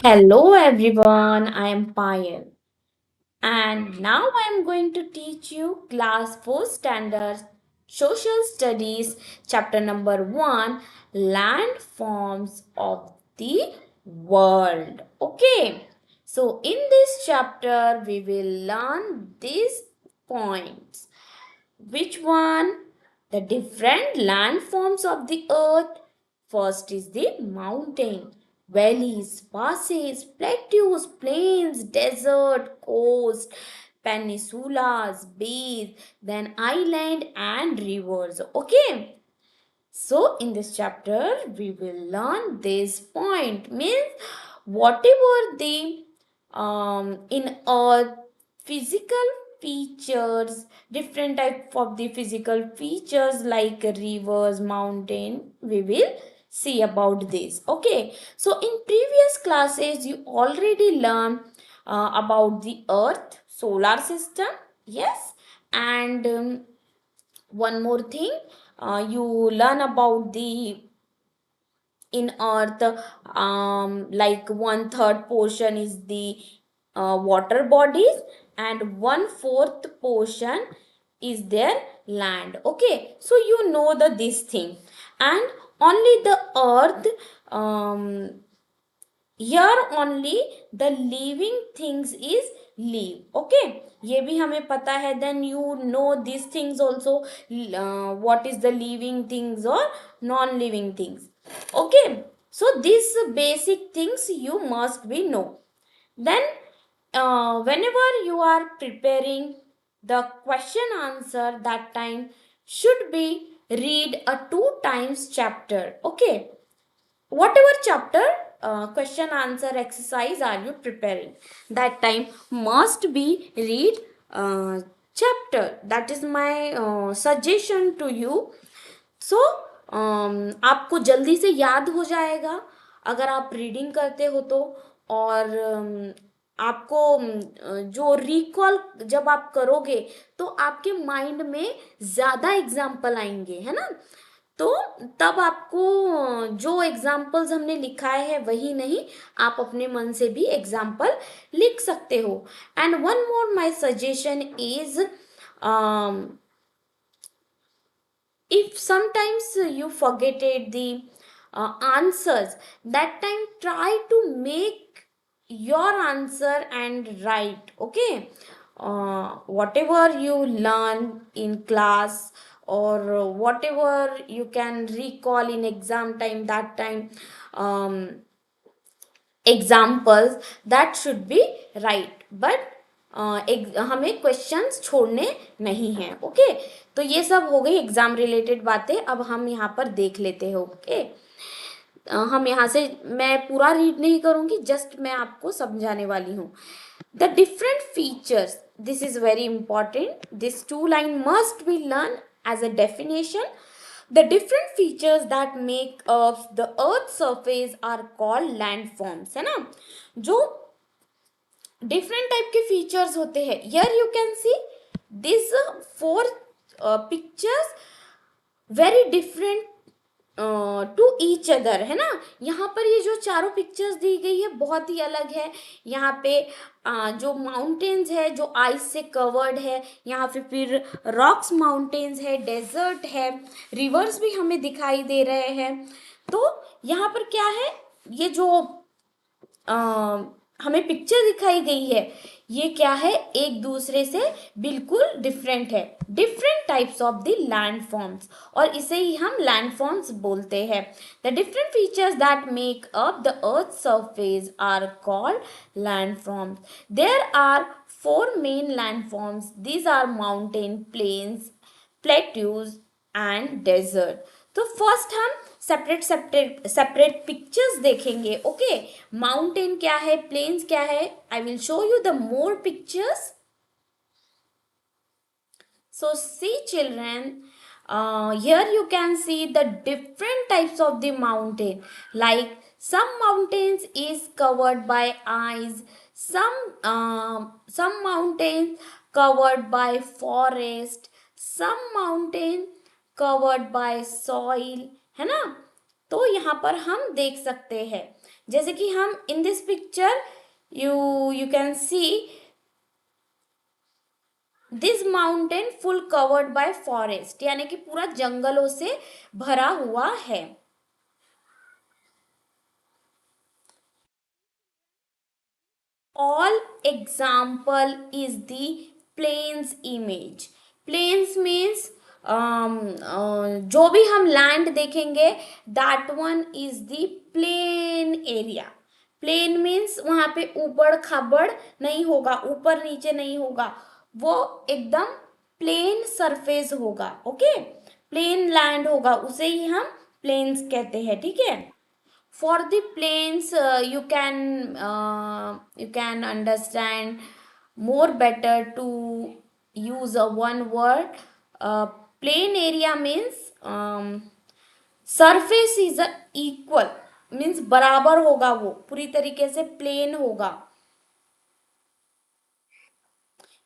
Hello everyone, I am Payal and now I am going to teach you class 4 standards social studies chapter number 1 landforms of the world. Okay, so in this chapter we will learn these points. Which one? The different landforms of the earth. First is the mountain, valleys, passes, plateaus, plains, desert, coast, peninsulas, bays, then island and rivers. Okay. So in this chapter we will learn this point means whatever the in earth physical features, different type of the physical features like rivers, mountain, we will see about this. Okay, so in previous classes you already learned about the earth solar system, yes, and one more thing, you learn about the in earth, like one third portion is the water bodies and one fourth portion is their land. Okay, so you know the this thing, and only the earth, here only the living things is live. Okay, ये भी हमें पता है. Then you know these things also, what is the living things or non living things. Okay, so these basic things you must be know. Then whenever you are preparing the question answer, that time should be read a 2 times chapter. Okay, whatever chapter question answer exercise are you preparing, that time must be read chapter. That is my suggestion to you. सो आपको जल्दी से याद हो जाएगा अगर आप reading करते हो तो. और आपको जो रिकॉल जब आप करोगे तो आपके माइंड में ज़्यादा एग्जाम्पल आएंगे, है ना. तो तब आपको जो एग्जाम्पल्स हमने लिखाए हैं वही नहीं, आप अपने मन से भी एग्जाम्पल लिख सकते हो. And one more my suggestion is, if sometimes you forgetted the answers, that time try to make your answer and write. Okay, whatever you learn in class or whatever you can recall in exam time, that time examples that should be right, but हमें questions छोड़ने नहीं हैं. Okay, तो ये सब हो गई exam related बातें. अब हम यहाँ पर देख लेते हैं. ओके, हम यहाँ से, मैं पूरा रीड नहीं करूँगी, जस्ट मैं आपको समझाने वाली हूँ. The different features, this is very important, this 2 line must be learn as a definition. The different features that make up the earth surface are called landforms, है ना. जो different टाइप के फीचर्स होते हैं, here you can see these 4 pictures very different to each other, है ना. यहाँ पर ये जो चारों पिक्चर्स दी गई है बहुत ही अलग है. यहाँ पे जो माउंटेन्स है जो आइस से कवर्ड है, यहाँ पे फिर रॉक्स माउंटेन्स है, डेजर्ट है, रिवर्स भी हमें दिखाई दे रहे हैं. तो यहाँ पर क्या है, ये जो हमें पिक्चर दिखाई गई है ये क्या है, एक दूसरे से बिल्कुल डिफरेंट है. Different types of the land forms, और इसे ही हम लैंड फॉर्म्स बोलते हैं. The different features that make up the earth surface are called land forms. There are 4 main land forms. These are mountain, plains, plateaus and desert. तो first हम separate separate separate pictures देखेंगे. Okay, mountain क्या है, plains क्या है, I will show you the more pictures. So see children, here you can see the different types of the mountain. Like some mountains is covered by ice, some mountains covered by forest, some mountain covered by soil, है ना. तो यहाँ पर हम देख सकते हैं जैसे कि हम in this picture you can see this mountain full covered by forest, यानी कि पूरा जंगलों से भरा हुआ है। all example is the plains image। plains means जो भी हम लैंड देखेंगे that one is the plain area. Plain means वहां पे ऊबड़ खाबड़ नहीं होगा, ऊपर नीचे नहीं होगा, वो एकदम प्लेन सरफेस होगा। ओके, प्लेन लैंड होगा, उसे ही हम प्लेन्स कहते हैं। ठीक है, for the plains you can understand more better to use a one word। plain area means surface is a equal, means बराबर होगा, वो पूरी तरीके से प्लेन होगा।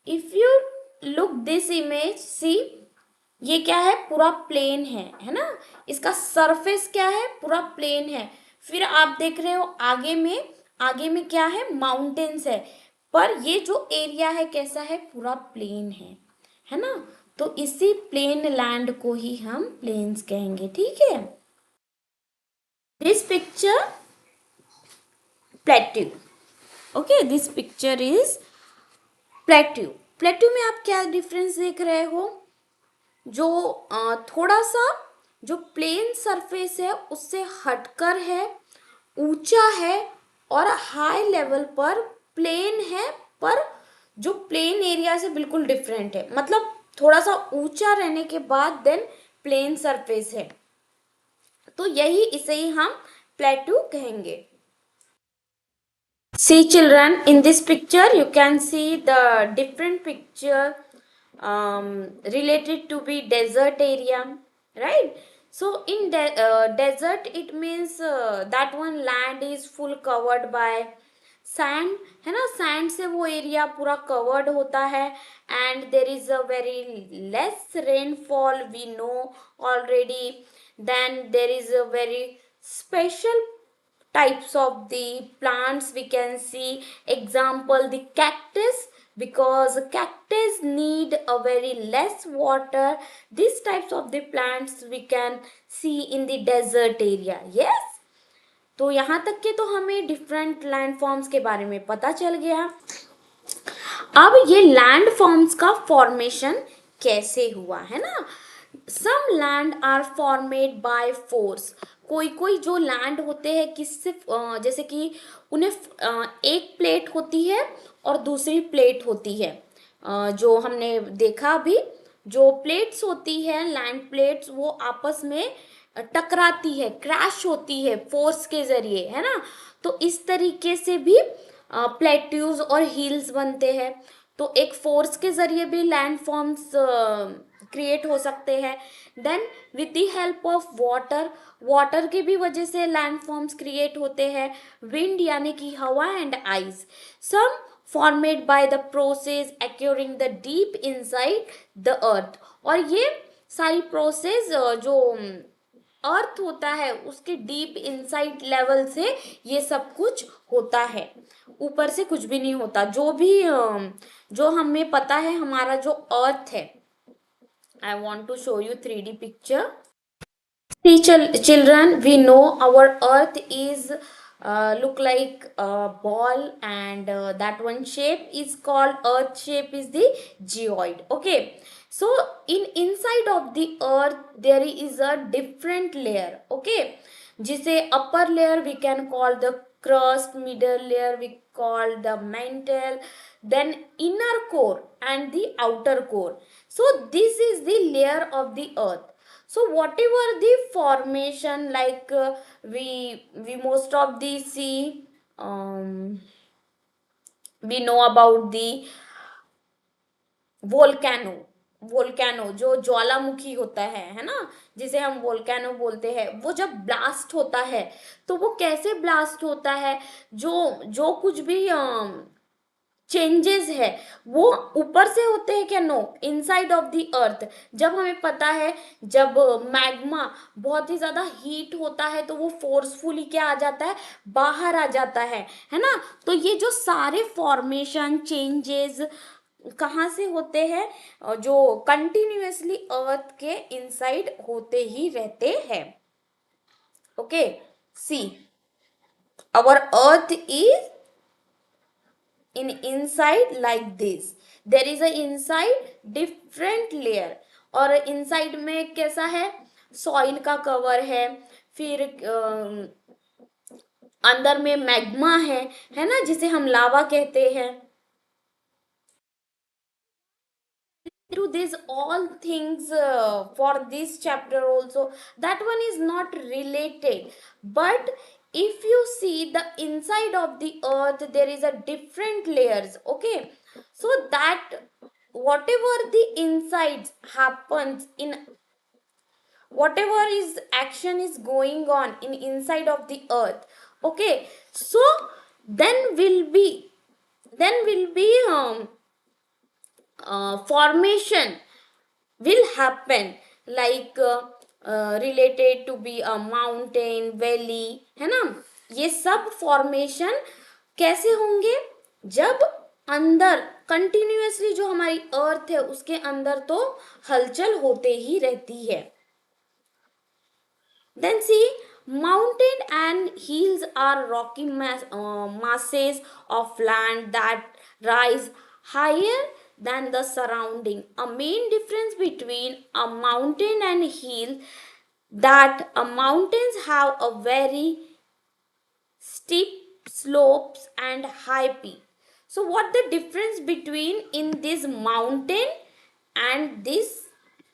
If you look this image see, ये क्या है, पूरा प्लेन है ना, इसका सरफेस क्या है, पूरा प्लेन है। फिर आप देख रहे हो आगे में क्या है, माउंटेन्स है, पर ये जो एरिया है कैसा है, पूरा प्लेन है ना। तो इसी प्लेन लैंड को ही हम प्लेन्स कहेंगे। ठीक है, this picture plateau. Okay, this picture is plateau. Plateau में आप क्या डिफरेंस देख रहे हो, जो थोड़ा सा जो प्लेन सरफेस है उससे हटकर है, ऊंचा है और हाई लेवल पर प्लेन है, पर जो प्लेन एरिया से बिल्कुल डिफरेंट है, मतलब थोड़ा सा ऊंचा रहने के बाद देन प्लेन सरफेस है, तो यही इसे ही हम प्लेट्यू कहेंगे। See children, in this picture you can see the different picture related to be desert area, right? So in desert it means that one land is full covered by sand, है ना, sand से वो area पूरा covered होता है and there is a very less rainfall, we know already. Then there is a very special types of the plants we can see, example the cactus, because cactus need a very less water, these types of the plants we can see in the desert area। yes, तो यहाँ तक के तो हमें different land forms के बारे में पता चल गया। अब ये लैंड फॉर्म्स का फॉर्मेशन कैसे हुआ, है ना। Some land are formed by force, कोई कोई जो लैंड होते हैं किससे, जैसे कि उन्हें एक प्लेट होती है और दूसरी प्लेट होती है, जो हमने देखा अभी, जो प्लेट्स होती है लैंड प्लेट्स वो आपस में टकराती है, क्रैश होती है फोर्स के जरिए, है ना। तो इस तरीके से भी प्लेट्यूज और हिल्स बनते हैं। तो एक फोर्स के जरिए भी लैंड फॉर्म्स क्रिएट हो सकते हैं। Then with the help of water, water की भी वजह से लैंड फॉर्म्स क्रिएट होते हैं। विंड यानी कि हवा and ice, some formed by the process occurring the deep inside the earth. और ये सारी प्रोसेस जो अर्थ होता है उसके डीप इनसाइड लेवल से ये सब कुछ होता है, ऊपर से कुछ भी नहीं होता। जो भी जो हमें पता है हमारा जो अर्थ है, I want to show you 3D picture. See children, we know our earth is look like a ball, and that one shape is called earth shape is the geoid। okay, so in inside of the earth there is a different layer। okay, जिसे upper layer we can call the crust, middle layer we call the mantle, then inner core and the outer core। so this is the layer of the earth। so whatever the formation, like we most of the see, we know about the volcano। Volcano जो ज्वालामुखी होता है ना, जिसे हम volcano बोलते हैं, वो जब ब्लास्ट होता है तो वो कैसे ब्लास्ट होता है, जो जो कुछ भी चेंजेस है वो ऊपर से होते हैं क्या? No, inside of the earth. जब हमें पता है, जब मैग्मा बहुत ही ज्यादा हीट होता है तो वो फोर्सफुली क्या आ जाता है, बाहर आ जाता है ना। तो ये जो सारे फॉर्मेशन चेंजेस कहाँ से होते हैं, जो कंटिन्यूअसली अर्थ के इनसाइड होते ही रहते हैं। Okay, see, our earth is in inside like this. There is a inside different layer, और inside में कैसा है, सॉइल का कवर है, फिर अंदर में मैग्मा है ना, जिसे हम लावा कहते हैं। Through this all things for this chapter also, that one is not related, but if you see the inside of the earth there is a different layers. Okay, so that whatever the insides happens in, whatever is action is going on in inside of the earth, okay, so then will be formation will happen, like related to be a mountain valley, है ना। ये सब formation कैसे होंगे, जब अंदर continuously जो हमारी अर्थ है उसके अंदर तो हलचल होते ही रहती है। Then see, mountain and hills are rocky masses of land that rise higher than the surrounding. A main difference between a mountain and hill, that mountains have a very steep slopes and high peak. So what the difference between in this mountain and this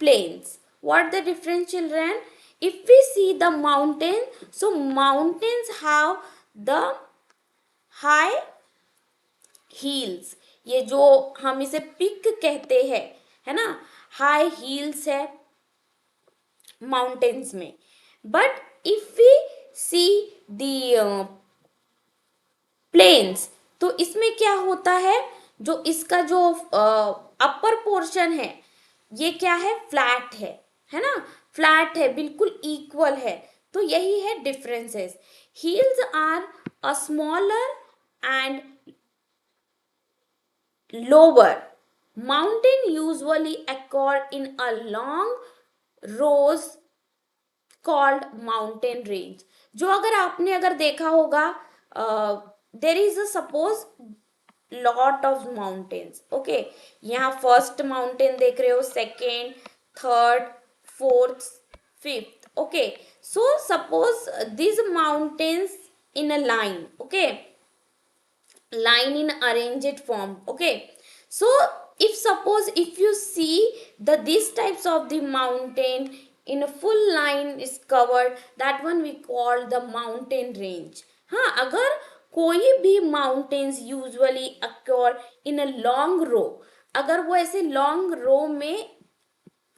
plains? What the difference, children? If we see the mountain, so mountains have the high hills, ये जो हम इसे pick कहते हैं, है ना, high hills है mountains में। But if we see the plains, तो इसमें क्या होता है, जो इसका जो अपर पोर्शन है ये क्या है, फ्लैट है ना, फ्लैट है, बिल्कुल इक्वल है। तो यही है differences. Hills are a smaller and lower. Mountain usually occur in a long rows called mountain range. जो अगर आपने अगर देखा होगा, there is a suppose lot of mountains. Okay, यहाँ फर्स्ट माउंटेन देख रहे हो, second, third, fourth, fifth. Okay, so suppose these mountains in a line. Okay, line in arranged form. Okay, so if suppose if you see the these types of the mountain in a full line is covered, that one we call the mountain range. हाँ, अगर कोई भी mountains usually occur in a long row, अगर वो ऐसे long row में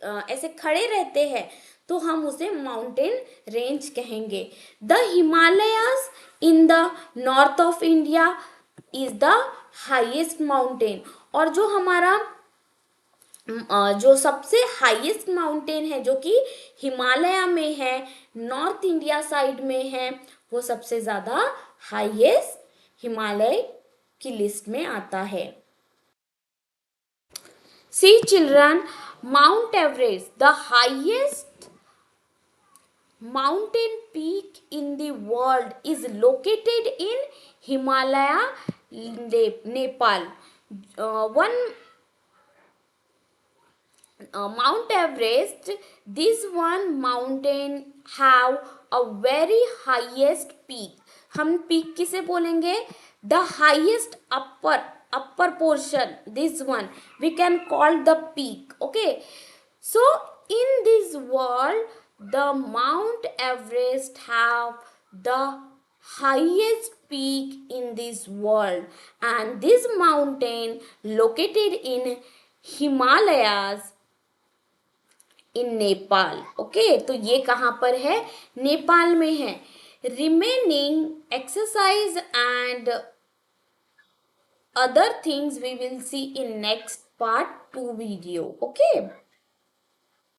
ऐसे खड़े रहते हैं तो हम उसे माउंटेन रेंज कहेंगे। The Himalayas in the north of India is the highest mountain. और जो हमारा जो सबसे हाईएस्ट माउंटेन है जो कि हिमालय में है, नॉर्थ इंडिया साइड में है, वो सबसे ज्यादा हाईएस्ट हिमालय की लिस्ट में आता है। See children, Mount Everest, the highest mountain peak in the world, is located in Himalaya, Nepal. One Mount Everest, this one mountain have a very highest peak. हम peak किसे बोलेंगे? The highest upper portion, this one we can call the peak. Okay, so in this world the Mount Everest have the highest peak in this world, and this mountain located in Himalayas in Nepal. Okay, तो ये कहाँ पर है? नेपाल में है। Remaining exercise and other things we will see in next part 2 video. Okay.